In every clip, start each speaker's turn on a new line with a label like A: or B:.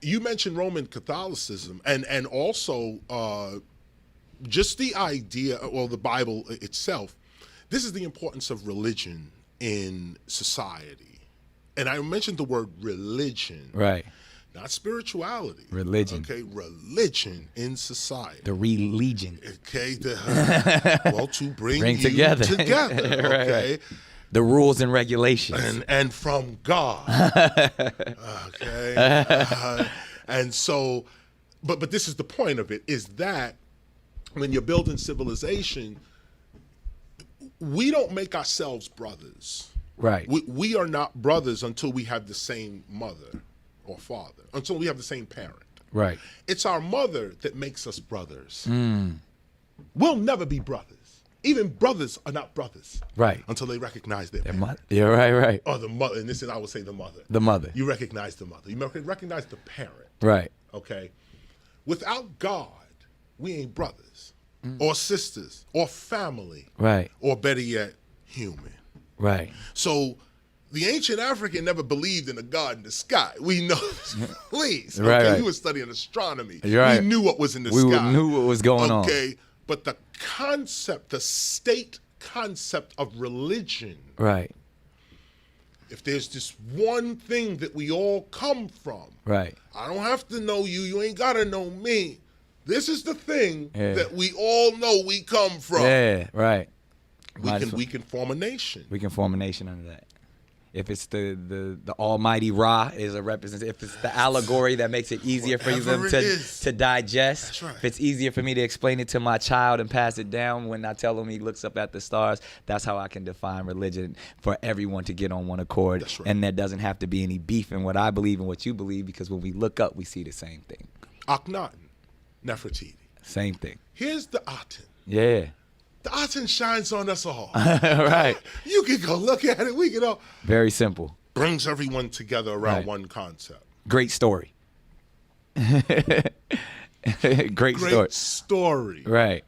A: you mentioned Roman Catholicism and also just the idea, well, the Bible itself. This is the importance of religion in society. And I mentioned the word religion.
B: Right.
A: Not spirituality.
B: Religion.
A: Okay, religion in society.
B: The religion.
A: Okay, to bring you
B: together.
A: Okay.
B: Right. The rules and regulations.
A: And from God. Okay. And so, but this is the point of it, is that when you're building civilization, we don't make ourselves brothers.
B: Right.
A: We are not brothers until we have the same mother or father, until we have the same parent.
B: Right.
A: It's our mother that makes us brothers. We'll never be brothers. Even brothers are not brothers.
B: Right.
A: Until they recognize their parent.
B: You're right.
A: Or the mother, and this is, I would say, the mother.
B: The mother.
A: You recognize the mother. You recognize the parent.
B: Right.
A: Okay? Without God, we ain't brothers or sisters or family.
B: Right.
A: Or better yet, human.
B: Right.
A: So the ancient African never believed in a God in the sky. We know this. Please. Okay?
B: Right.
A: He was studying astronomy.
B: Right.
A: We knew what was in the
B: We
A: sky.
B: knew what was going on.
A: Okay. But the concept, the state concept of religion.
B: Right.
A: If there's just one thing that we all come from.
B: Right.
A: I don't have to know you. You ain't got to know me. This is the thing that we all know we come from.
B: Yeah, right.
A: We can form a nation.
B: We can form a nation under that. If it's the almighty Ra is a representation, if it's the allegory that makes it easier for them to digest,
A: that's right.
B: If it's easier for me to explain it to my child and pass it down when I tell him he looks up at the stars, that's how I can define religion for everyone to get on one accord.
A: That's right.
B: And there doesn't have to be any beef in what I believe and what you believe, because when we look up, we see the same thing.
A: Akhenaten, Nefertiti.
B: Same thing.
A: Here's the Aten.
B: Yeah.
A: The Aten shines on us all.
B: Right.
A: You can go look at it. We can all.
B: Very simple.
A: Brings everyone together around
B: Right.
A: one concept.
B: Great story. Great
A: story.
B: Right.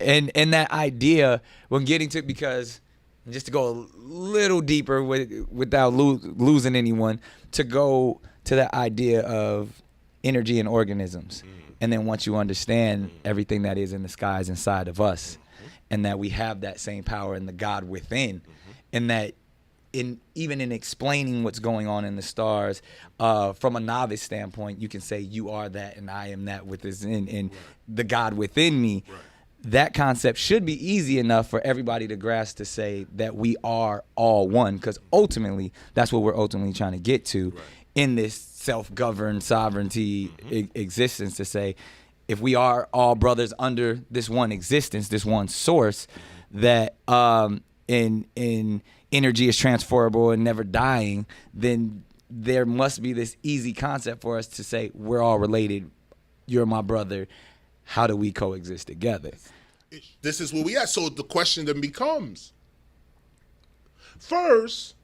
B: And that idea, when getting to, because just to go a little deeper without losing anyone, to go to that idea of energy and organisms. And then once you understand everything that is in the skies inside of us, and that we have that same power in the God within, and that even in explaining what's going on in the stars, from a novice standpoint, you can say you are that and I am that within the God within me.
A: Right.
B: That concept should be easy enough for everybody to grasp, to say that we are all one, because ultimately that's what we're ultimately trying to get to in this self-governed sovereignty existence, to say, if we are all brothers under this one existence, this one source, that in energy is transferable and never dying, then there must be this easy concept for us to say, we're all related, you're my brother, how do we coexist together?
A: This is where we at. So the question then becomes, first,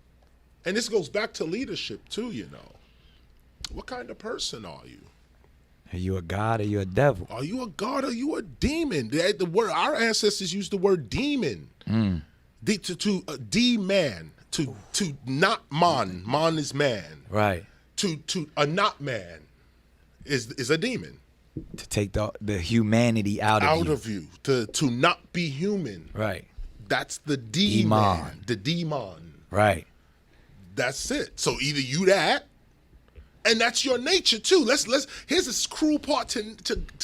A: and this goes back to leadership too, you know, what kind of person are you?
B: Are you a god or are you a devil?
A: Are you a god or are you a demon? The word, our ancestors used the word demon. D-man, to not man. Man is man.
B: Right.
A: To a not man is a demon.
B: To take the humanity out of you.
A: To not be human.
B: Right.
A: That's the demon. The demon.
B: Right.
A: That's it. So either you that, and that's your nature too. Here's this cruel part to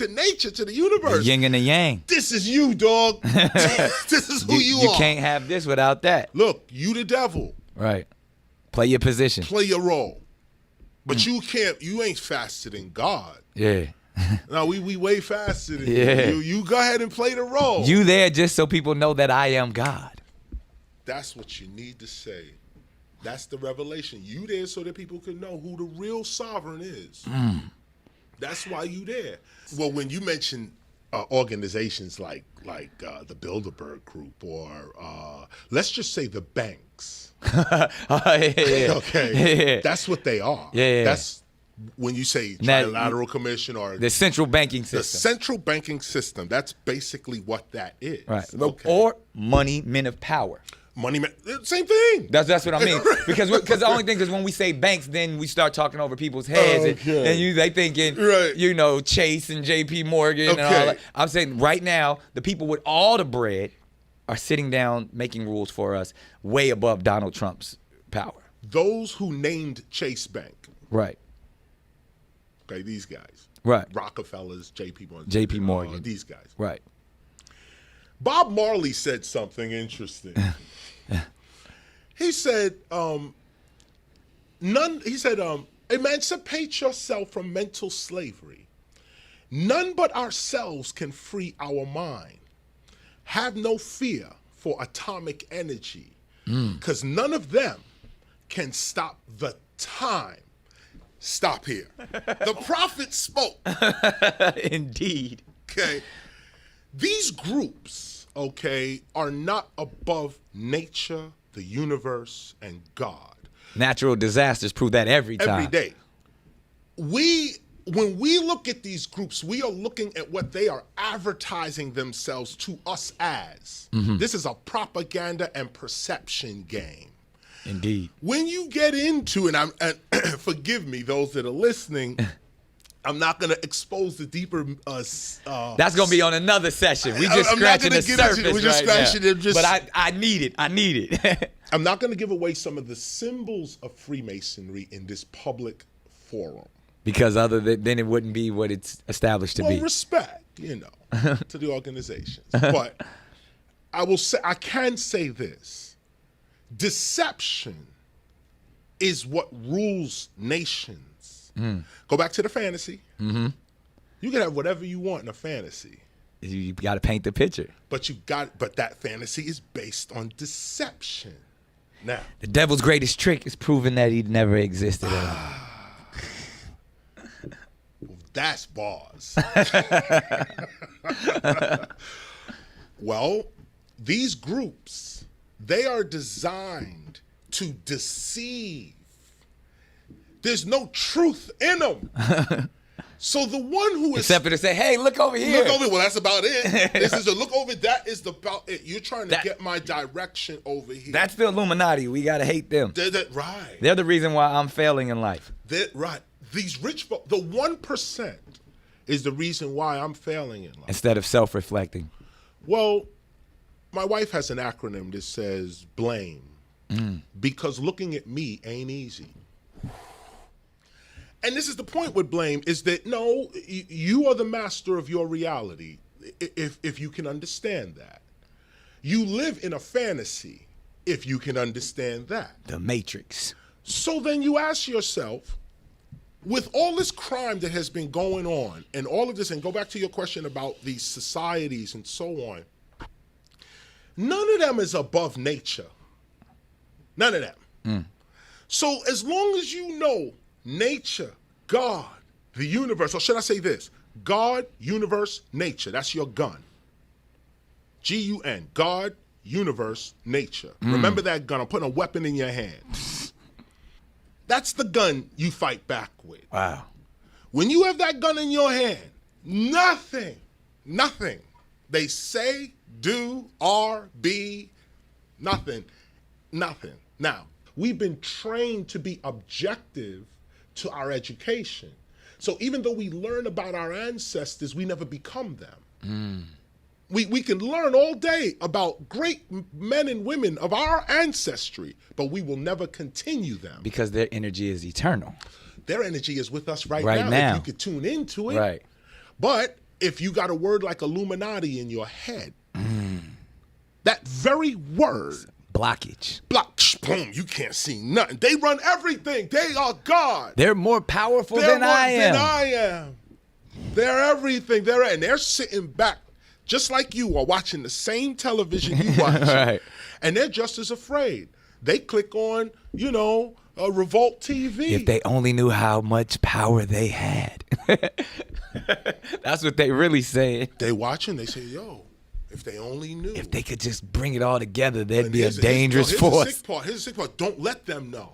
A: nature, to the universe.
B: The yin and the yang.
A: This is you, dog. This is who you are.
B: You can't have this without that.
A: Look, you the devil.
B: Right. Play your position.
A: Play your role. But you ain't faster than God.
B: Yeah.
A: No, we way faster than
B: Yeah.
A: you. You go ahead and play the role.
B: You there just so people know that I am God.
A: That's what you need to say. That's the revelation. You there so that people can know who the real sovereign is. That's why you there. Well, when you mention organizations like the Bilderberg Group, or let's just say the banks.
B: Yeah.
A: Okay.
B: Yeah.
A: That's what they are.
B: Yeah.
A: That's when you say Trilateral Commission or
B: the central banking system.
A: The central banking system. That's basically what that is.
B: Right.
A: Okay.
B: Or money, men of power.
A: Same thing.
B: That's what I mean. Because the only thing is when we say banks, then we start talking over people's heads, and they thinking, Chase and J.P. Morgan and all that. I'm saying right now, the people with all the bread are sitting down making rules for us way above Donald Trump's power.
A: Those who named Chase Bank.
B: Right.
A: Okay, these guys.
B: Right.
A: Rockefellers, J.P. Morgan.
B: J.P. Morgan.
A: These guys.
B: Right.
A: Bob Marley said something interesting. He said, emancipate yourself from mental slavery. None but ourselves can free our mind. Have no fear for atomic energy, because none of them can stop the time. Stop here. The prophet spoke.
B: Indeed.
A: Okay. These groups, are not above nature, the universe, and God.
B: Natural disasters prove that every time.
A: Every day. When we look at these groups, we are looking at what they are advertising themselves to us as. This is a propaganda and perception game.
B: Indeed.
A: When you get into, and forgive me, those that are listening, I'm not going to expose the deeper.
B: That's going to be on another session. We just scratching the surface now. But I need it. I need it.
A: I'm not going to give away some of the symbols of Freemasonry in this public forum.
B: Because then it wouldn't be what it's established to be.
A: Well, respect, to the organizations. But I can say this. Deception is what rules nations. Go back to the fantasy. You can have whatever you want in a fantasy.
B: You got to paint the picture.
A: But that fantasy is based on deception. Now,
B: the devil's greatest trick is proving that he never existed at all.
A: That's bars. Well, these groups, they are designed to deceive. There's no truth in them. So the one who is...
B: Except for to say, hey, look over here.
A: Look over, well, that's about it. This is a look over, that is about it. You're trying to get my direction over here.
B: That's the Illuminati. We got to hate them.
A: Right.
B: They're the reason why I'm failing in life.
A: Right. These rich folks, the 1% is the reason why I'm failing in life.
B: Instead of self-reflecting.
A: Well, my wife has an acronym that says blame. Because looking at me ain't easy. And this is the point with blame, is that, no, you are the master of your reality, if you can understand that. You live in a fantasy, if you can understand that.
B: The Matrix. So
A: then you ask yourself, with all this crime that has been going on, and all of this, and go back to your question about these societies and so on, none of them is above nature. None of them. So as long as you know nature, God, the universe, or should I say this? God, universe, nature. That's your gun. G-U-N. God, universe, nature. Remember that gun. I'm putting a weapon in your hand. That's the gun you fight back with.
B: Wow.
A: When you have that gun in your hand, nothing they say, do, are, be, nothing. Now, we've been trained to be objective to our education. So even though we learn about our ancestors, we never become them. We can learn all day about great men and women of our ancestry, but we will never continue them.
B: Because their energy is eternal.
A: Their energy is with us right
B: now.
A: If you could tune into it.
B: Right.
A: But if you got a word like Illuminati in your head, that very word...
B: blockage.
A: Boom, you can't see nothing. They run everything. They are God.
B: They're more powerful than I
A: am. They're everything. They're sitting back just like you are watching the same television you watch.
B: Right.
A: And they're just as afraid. They click on, Revolt TV.
B: If they only knew how much power they had. That's what they really saying.
A: They watching, they say, yo, if they only knew.
B: If they could just bring it all together, they'd be a dangerous force.
A: Here's the sick part. Don't let them know.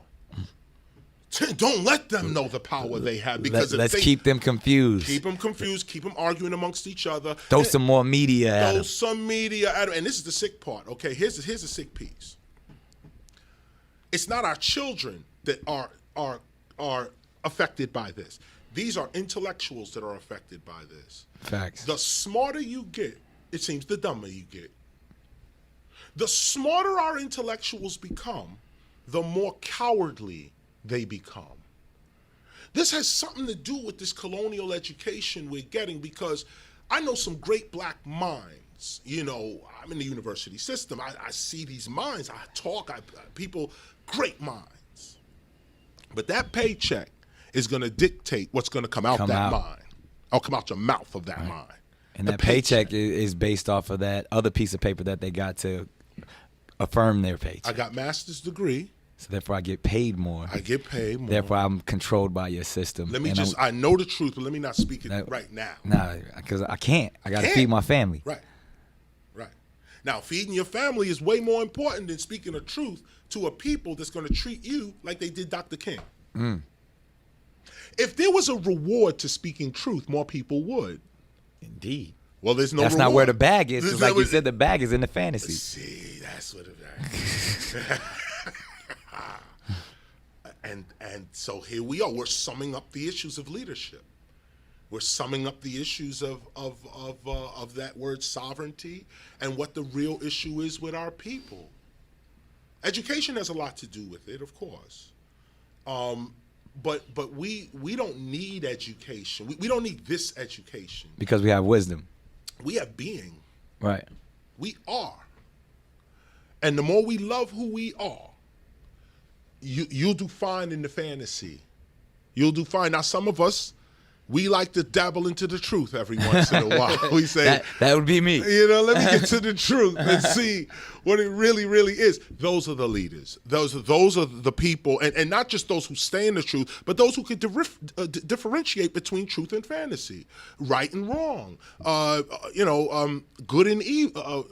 A: Don't let them know the power they have, because
B: let's keep them confused.
A: Keep them confused. Keep them arguing amongst each other.
B: Throw some more media at them.
A: Throw some media at them. And this is the sick part. Okay, here's the sick piece. It's not our children that are affected by this. These are intellectuals that are affected by this.
B: Facts.
A: The smarter you get, it seems the dumber you get. The smarter our intellectuals become, the more cowardly they become. This has something to do with this colonial education we're getting, because I know some great black minds. You know, I'm in the university system. I see these minds. I talk. People, great minds. But that paycheck is going to dictate what's going to come out mind. Or come out your mouth of that mind.
B: And that paycheck is based off of that other piece of paper that they got to affirm their paycheck.
A: I got master's degree.
B: So therefore I get paid more.
A: I get paid more.
B: Therefore I'm controlled by your system.
A: Let me I know the truth, but let me not speak it right now.
B: Nah, because I can't. I got to feed my family.
A: Right. Now, feeding your family is way more important than speaking the truth to a people that's going to treat you like they did Dr. King. If there was a reward to speaking truth, more people would.
B: Indeed.
A: Well, there's no
B: That's
A: reward.
B: not where the bag is. Because like you said, the bag is in the fantasy.
A: See, that's what the bag is. And so here we are. We're summing up the issues of leadership. We're summing up the issues of that word sovereignty and what the real issue is with our people. Education has a lot to do with it, of course. But we don't need education. We don't need this education.
B: Because we have wisdom.
A: We have being.
B: Right.
A: We are. And the more we love who we are, you'll do fine in the fantasy. You'll do fine. Now, some of us, we like to dabble into the truth every once in a while. We say,
B: that would be me.
A: You know, let me get to the truth and see what it really, really is. Those are the leaders. Those are the people, and not just those who stay in the truth, but those who can differentiate between truth and fantasy, right and wrong, good and evil,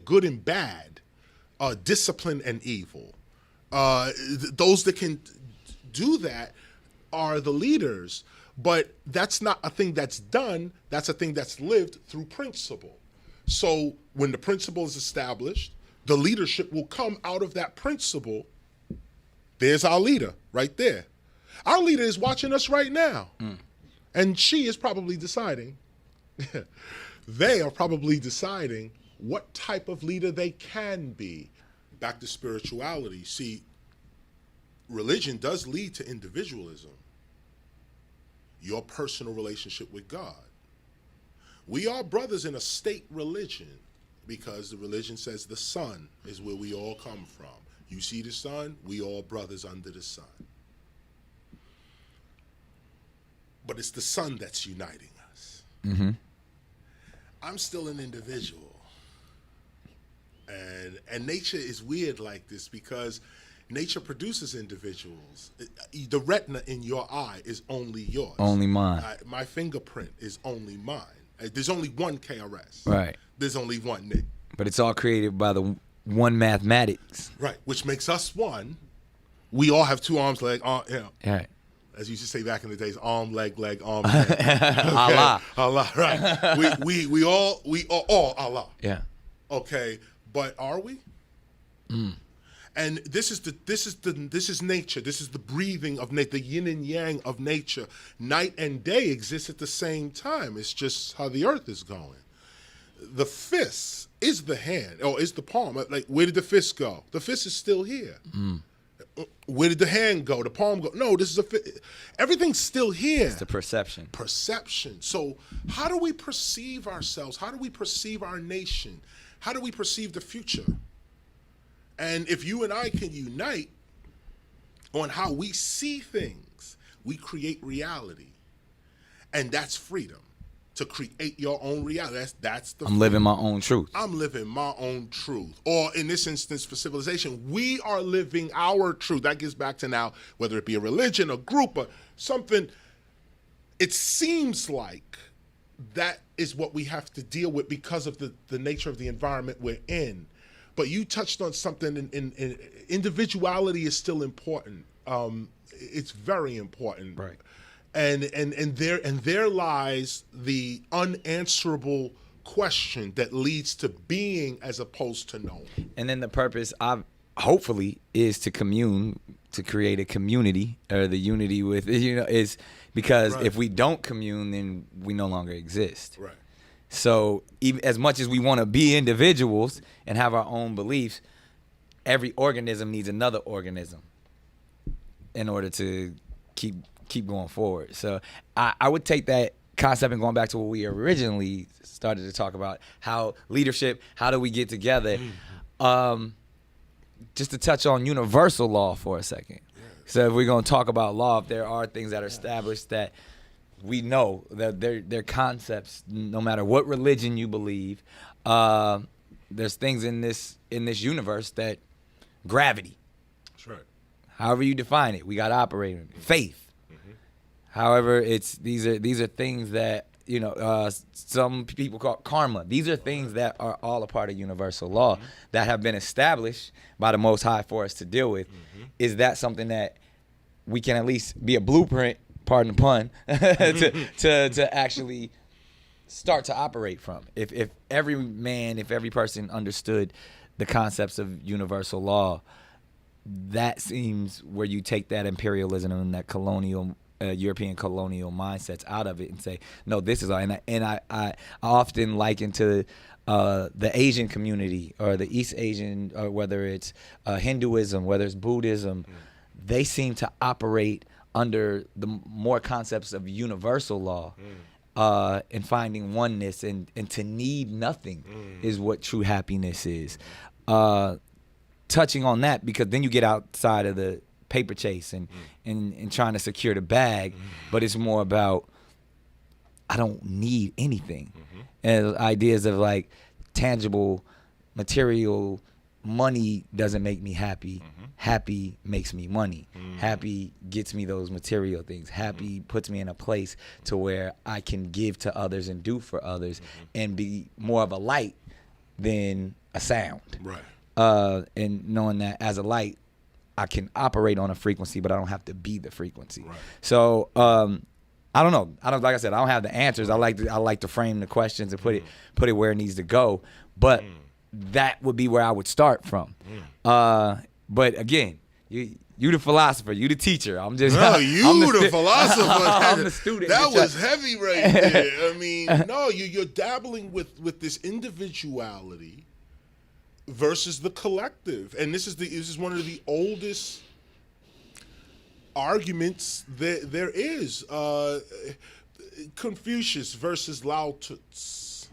A: good and bad, discipline and evil. Those that can do that are the leaders. But that's not a thing that's done. That's a thing that's lived through principle. So when the principle is established, the leadership will come out of that principle. There's our leader right there. Our leader is watching us right now. And she is probably deciding, they are probably deciding what type of leader they can be. Back to spirituality. See, religion does lead to individualism. Your personal relationship with God. We are brothers in a state religion because the religion says the sun is where we all come from. You see the sun, we all brothers under the sun. But it's the sun that's uniting us. Mm-hmm. I'm still an individual. And nature is weird like this because nature produces individuals. The retina in your eye is only yours.
B: Only mine.
A: My fingerprint is only mine. There's only one KRS.
B: Right.
A: There's only one Nick.
B: But it's all created by the one mathematics.
A: Right, which makes us one. We all have two arms, leg, arm,
B: Right.
A: As you used to say back in the days, arm, leg, arm, leg. Okay. Allah, right. we all Allah.
B: Yeah.
A: Okay, but are we? And this is nature. This is the breathing of nature, the yin and yang of nature. Night and day exist at the same time. It's just how the earth is going. The fist is the hand, or is the palm. Like, where did the fist go? The fist is still here. Where did the hand go? The palm go? No, this is a fist. Everything's still here.
B: It's the perception.
A: Perception. So how do we perceive ourselves? How do we perceive our nation? How do we perceive the future? And if you and I can unite on how we see things, we create reality. And that's freedom, to create your own reality. That's the
B: I'm living my own truth.
A: I'm living my own truth. Or in this instance, for civilization, we are living our truth. That gets back to now, whether it be a religion, a group, or something. It seems like that is what we have to deal with because of the nature of the environment we're in. But you touched on something, in individuality is still important. It's very important.
B: Right.
A: And there lies the unanswerable question that leads to being as opposed to knowing.
B: And then the purpose, I've hopefully is to commune, to create a community, or the unity with, is because if we don't commune, then we no longer exist.
A: Right.
B: So even as much as we want to be individuals and have our own beliefs, every organism needs another organism in order to keep going forward. So I would take that concept and going back to what we originally started to talk about, how leadership, how do we get together? Just to touch on universal law for a second. So if we're going to talk about law, if there are things that are established that we know that they're concepts, no matter what religion you believe, there's things in this universe that gravity.
A: That's right.
B: However you define it, we got to operate in it. Faith. However, these are things that some people call karma. These are things that are all a part of universal law that have been established by the Most High for us to deal with. Is that something that we can at least be a blueprint, pardon the pun, to actually start to operate from? If every person understood the concepts of universal law, that seems where you take that imperialism and that colonial European colonial mindsets out of it and say, no, this is all. And I often liken to the Asian community or the East Asian, or whether it's Hinduism, whether it's Buddhism, they seem to operate under the more concepts of universal law and finding oneness and to need nothing is what true happiness is. Touching on that, because then you get outside of the paper chase and trying to secure the bag, but it's more about I don't need anything. And ideas of like tangible, material money doesn't make me happy. Happy makes me money. Happy gets me those material things. Happy puts me in a place to where I can give to others and do for others and be more of a light than a sound.
A: Right.
B: And knowing that as a light, I can operate on a frequency, but I don't have to be the frequency.
A: Right.
B: So I don't know. Like I said, I don't have the answers. I like to frame the questions and put it where it needs to go. But that would be where I would start from. But again, you the philosopher, you the teacher. I'm just
A: no, you the philosopher.
B: I'm the student.
A: That was heavy right there. I mean, no, you're dabbling with this individuality versus the collective, and this is one of the oldest arguments that there is. Confucius versus Lao Tzu.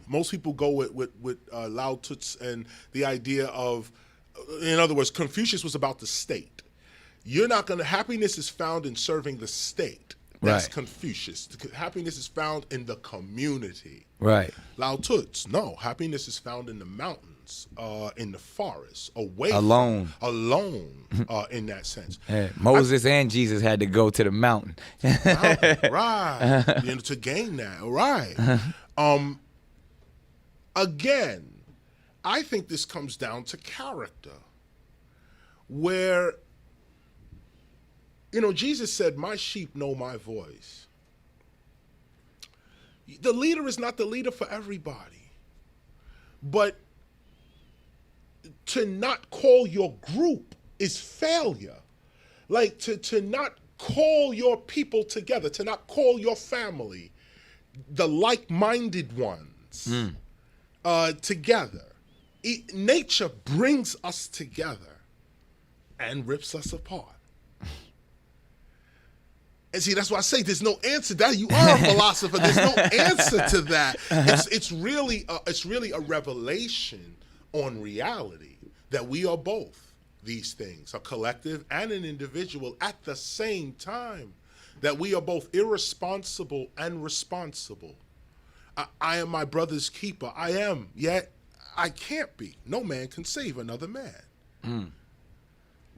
A: Most people go with Lao Tzu and the idea of, in other words, Confucius was about the state. You're not gonna. Happiness is found in serving the state. That's right. Confucius. Happiness is found in the community.
B: Right.
A: Lao Tzu. No, happiness is found in the mountains, in the forest, away
B: alone,
A: in that sense.
B: Yeah, Moses and Jesus had to go to the mountain.
A: Right. To gain that. Right. Again, I think this comes down to character, where, Jesus said, my sheep know my voice. The leader is not the leader for everybody, but to not call your group is failure. Like to not call your people together, to not call your family, the like-minded ones, together. Nature brings us together and rips us apart. And see, that's why I say there's no answer. That you are a philosopher. There's no answer to that. It's really a revelation on reality that we are both these things, a collective and an individual at the same time. That we are both irresponsible and responsible. I am my brother's keeper. I am, yet I can't be. No man can save another man.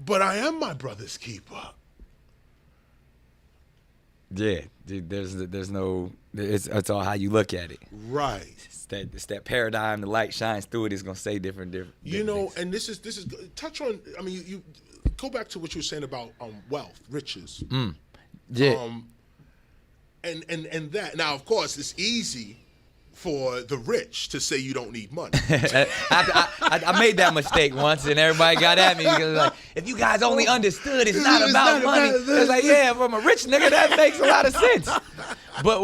A: But I am my brother's keeper.
B: Yeah, there's no. It's all how you look at it.
A: Right.
B: It's that paradigm. The light shines through it. It's gonna say different things.
A: And this is touch on. I mean, you go back to what you were saying about wealth, riches.
B: Yeah.
A: And that now, of course, it's easy for the rich to say you don't need money.
B: I made that mistake once, and everybody got at me because like, if you guys only understood, it's not about money. It's like, yeah, from a rich nigga, that makes a lot of sense. But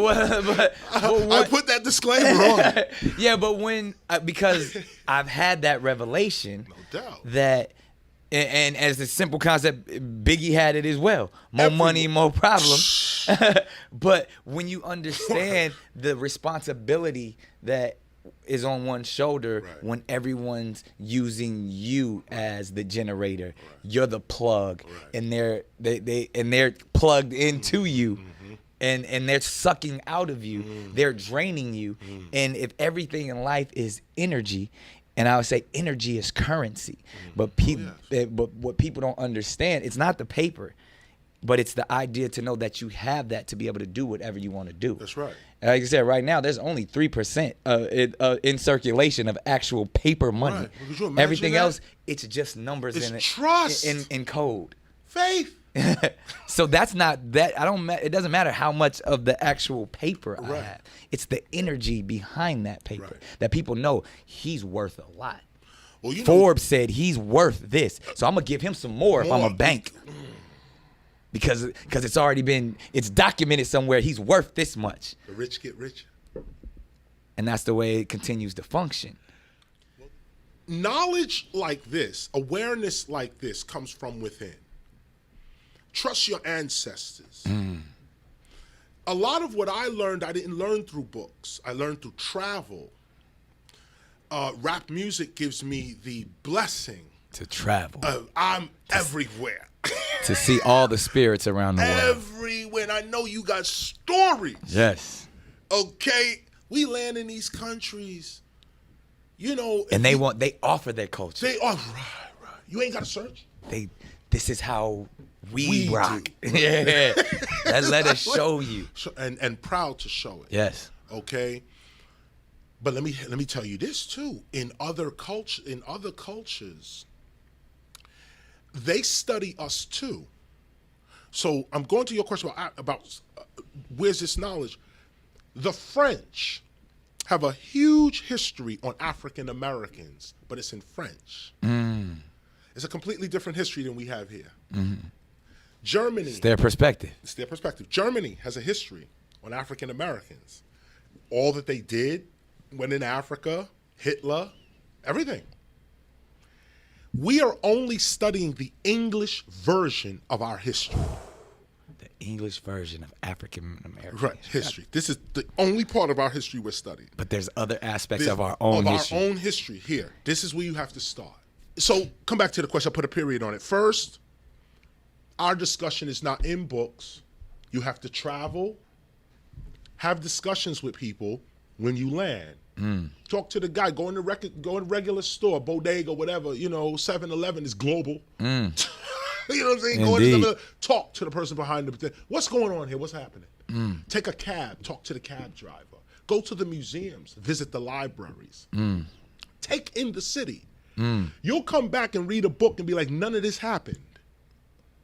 A: I put that disclaimer on.
B: Yeah, but when because I've had that revelation,
A: No doubt.
B: that. And as a simple concept, Biggie had it as well. More money, more problems. But when you understand the responsibility that is on one's shoulder,
A: right.
B: when everyone's using you as the generator, right. You're the plug, right. And they're plugged into you. Mm-hmm. And they're sucking out of you. They're draining you. And if everything in life is energy, and I would say energy is currency, but but what people don't understand, it's not the paper, but it's the idea to know that you have that to be able to do whatever you want to do.
A: That's right.
B: And like I said, right now there's only 3% in circulation of actual paper money.
A: Right. Well, could you imagine
B: Everything
A: that?
B: else, it's just numbers
A: It's
B: in it,
A: trust,
B: in code,
A: faith.
B: So that's not that. It doesn't matter how much of the actual paper I
A: Right.
B: have. It's the energy behind that paper
A: Right.
B: that people know he's worth a lot.
A: Well, you know,
B: Forbes said he's worth this, so I'm gonna give him some more if I'm a bank, because it's documented somewhere he's worth this much,
A: the rich get richer.
B: and that's the way it continues to function.
A: Knowledge like this, awareness like this, comes from within. Trust your ancestors. A lot of what I learned, I didn't learn through books. I learned through travel. Rap music gives me the blessing.
B: To travel,
A: I'm everywhere.
B: to see all the spirits around the world.
A: Everywhere. And I know you got stories.
B: Yes.
A: Okay? We land in these countries, you know.
B: And they offer their culture.
A: They are, right. You ain't got to search.
B: This is how we
A: We
B: rock.
A: do.
B: Yeah. Let us show you.
A: And proud to show it.
B: Yes.
A: Okay? But let me tell you this too. In other cultures, they study us too. So I'm going to your question about where's this knowledge? The French have a huge history on African Americans, but it's in French. It's a completely different history than we have here. Germany.
B: It's their perspective.
A: It's their perspective. Germany has a history on African Americans. All that they did, went in Africa, Hitler, everything. We are only studying the English version of our history.
B: The English version of African American.
A: Right, history. This is the only part of our history we're studying.
B: But there's other aspects of our own history.
A: Our own history here. This is where you have to start. So come back to the question. I'll put a period on it. First, our discussion is not in books. You have to travel, have discussions with people when you land. Talk to the guy. Go in the regular store, bodega, whatever. 7-Eleven is global. You know what I'm saying? Go in the, talk to the person behind the. What's going on here? What's happening? Take a cab. Talk to the cab driver. Go to the museums. Visit the libraries. Take in the city. You'll come back and read a book and be like, none of this happened.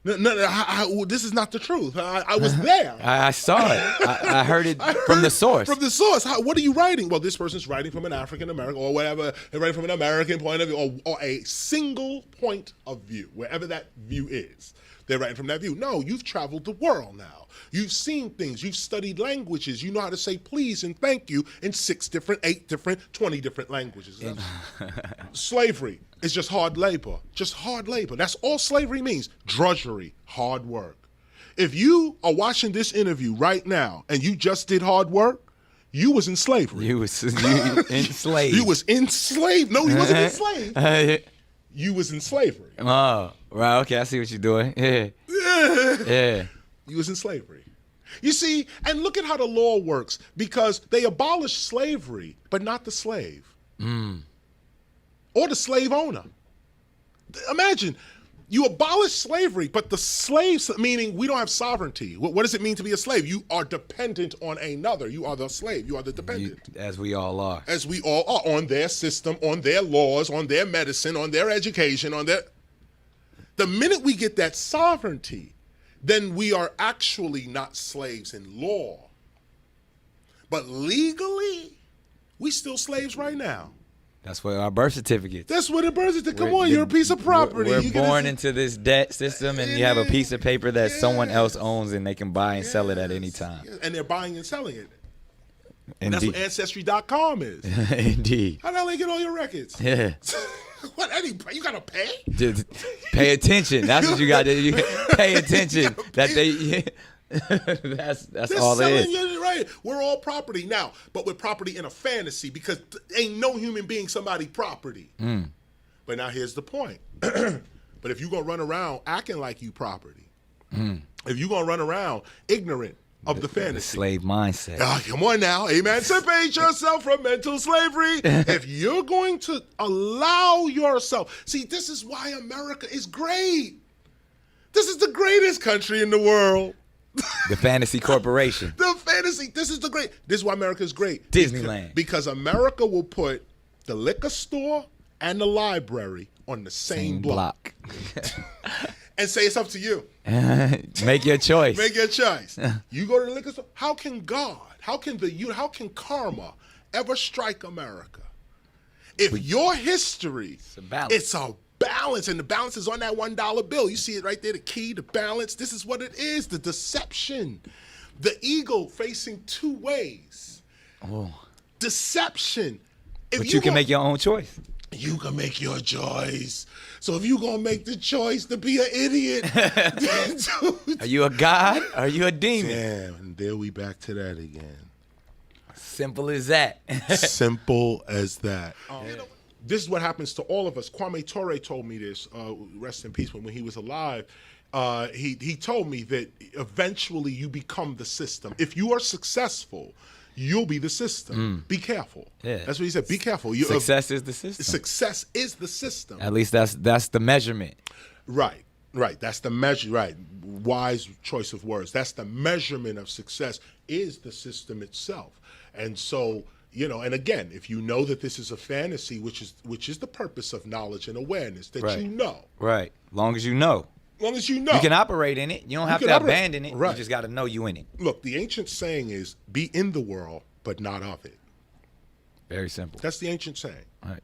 A: This is not the truth. I was there.
B: I saw it. I heard it from the source.
A: From the source. What are you writing? Well, this person's writing from an African American or whatever. They're writing from an American point of view or a single point of view, wherever that view is. They're writing from that view. No, you've traveled the world now. You've seen things. You've studied languages. You know how to say please and thank you in 6 different, 8 different, 20 different languages. Slavery is just hard labor. Just hard labor. That's all slavery means. Drudgery, hard work. If you are watching this interview right now and you just did hard work, you was in slavery.
B: You enslaved.
A: You was enslaved. No, you wasn't enslaved. You was in slavery.
B: Oh, right. Okay, I see what you're doing. Yeah.
A: You was in slavery. You see, and look at how the law works, because they abolished slavery, but not the slave. Or the slave owner. Imagine, you abolish slavery, but the slaves, meaning we don't have sovereignty. What does it mean to be a slave? You are dependent on another. You are the slave. You are the dependent.
B: As we all are.
A: As we all are, on their system, on their laws, on their medicine, on their education, on their... The minute we get that sovereignty, then we are actually not slaves in law. But legally, We still slaves right now.
B: That's what our birth certificates.
A: That's what a birth certificate. Come on, you're a piece of property.
B: We're born into this debt system, and you have a piece of paper that someone else owns, and they can buy and sell it at any time.
A: And they're buying and selling it.
B: And
A: that's what Ancestry.com is.
B: Indeed.
A: How the hell they get all your records?
B: Yeah.
A: What? You gotta pay?
B: Pay attention. That's what you got to do. Pay attention. That they. That's all it is.
A: Right. We're all property now, but we're property in a fantasy because ain't no human being somebody property. But now here's the point. But if you're gonna run around acting like you property, if you're gonna run around ignorant of the fantasy,
B: the slave mindset.
A: Come on now, emancipate yourself from mental slavery. If you're going to allow yourself, see, this is why America is great. This is the greatest country in the world.
B: The fantasy corporation.
A: This is why America is great.
B: Disneyland.
A: Because America will put the liquor store and the library on the same block. And say it's up to you.
B: Make your choice.
A: Make your choice. You go to the liquor store. How can God, how can karma ever strike America? If your history, it's a balance, and the balance is on that $1 bill. You see it right there, the key, the balance. This is what it is, the deception. The ego facing two ways. Oh. Deception.
B: But you can make your own choice.
A: You can make your choice. So if you're going to make the choice to be an idiot.
B: Are you a god? Or are you a demon?
A: Damn, and there we back to that again.
B: Simple as that.
A: Simple as that. This is what happens to all of us. Kwame Ture told me this, rest in peace, when he was alive. He told me that eventually you become the system. If you are successful, you'll be the system. Be careful.
B: Yeah.
A: That's what he said. Be careful.
B: Success is the system.
A: Success is the system.
B: At least that's the measurement.
A: Right. That's the measure. Right. Wise choice of words. That's the measurement of success is the system itself. And so, and again, if you know that this is a fantasy, which is the purpose of knowledge and awareness, that you know.
B: Right. Long as you know.
A: Long as you know.
B: You can operate in it. You don't have to abandon it.
A: Right.
B: You just got to know you in it.
A: Look, the ancient saying is, be in the world, but not of it.
B: Very simple.
A: That's the ancient saying.
B: Right.